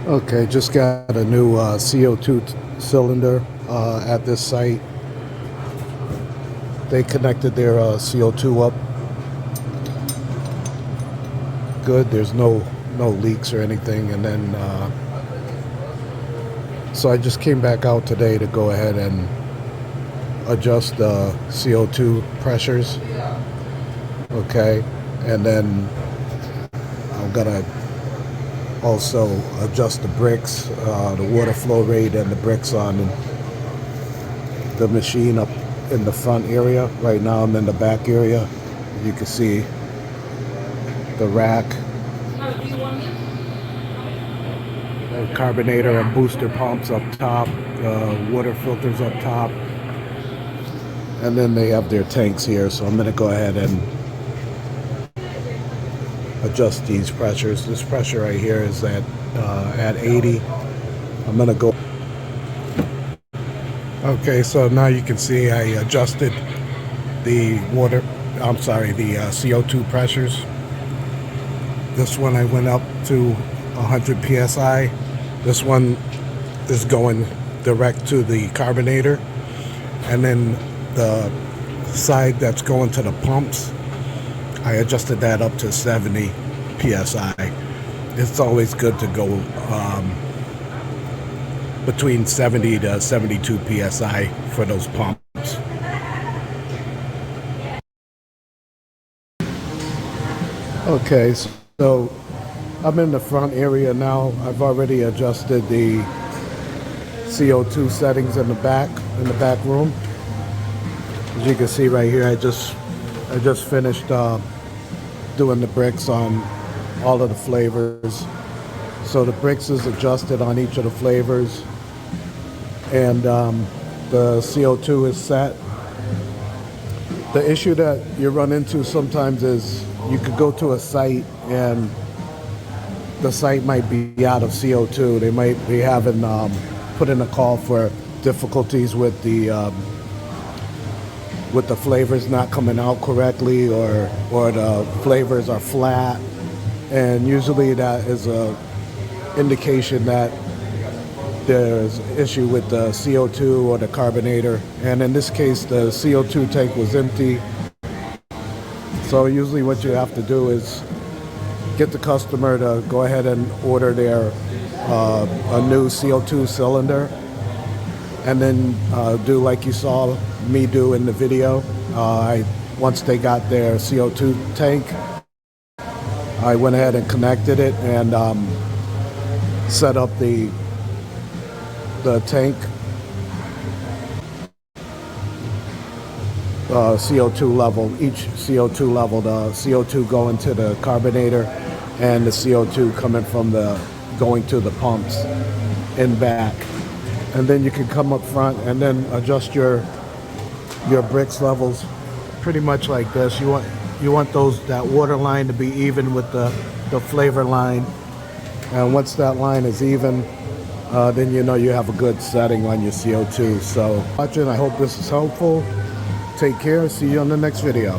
Okay, just got a new CO2 cylinder at this site. They connected their CO2 up good. There's no leaks or anything. And then so I just came back out today to go ahead and adjust the CO2 pressures. Okay, and then I'm gonna also adjust the bricks, the water flow rate, and the bricks on the machine up in the front area. Right now I'm in the back area. You can see the rack, the carbonator and booster pumps up top, water filters up top, and then they have their tanks here. So I'm going to go ahead and adjust these pressures. This pressure right here is at 80. I'm going to go. Okay, so now you can see I adjusted the CO2 pressures. This one I went up to 100 psi. This one is going direct to the carbonator, and then the side that's going to the pumps, I adjusted that up to 70 psi. It's always good to go between 70 to 72 psi for those pumps. Okay, so I'm in the front area now. I've already adjusted the CO2 settings in the back room. As you can see right here, I just finished doing the bricks on all of the flavors. So the bricks is adjusted on each of the flavors, and the CO2 is set. The issue that you run into sometimes is you could go to a site and the site might be out of CO2. They might be having put in a call for difficulties with the flavors not coming out correctly, or the flavors are flat, and usually that is a indication that there's an issue with the CO2 or the carbonator. And in this case, the CO2 tank was empty. So usually what you have to do is get the customer to go ahead and order their a new CO2 cylinder, and then do like you saw me do in the video. Once they got their CO2 tank, I went ahead and connected it and set up the tank CO2 level, each CO2 level, the CO2 going to the carbonator and the CO2 coming from going to the pumps in back. And then you can come up front and then adjust your bricks levels pretty much like this. You want that water line to be even with the flavor line. And once that line is even, then you know you have a good setting on your CO2. So watching, I hope this is helpful. Take care. See you on the next video.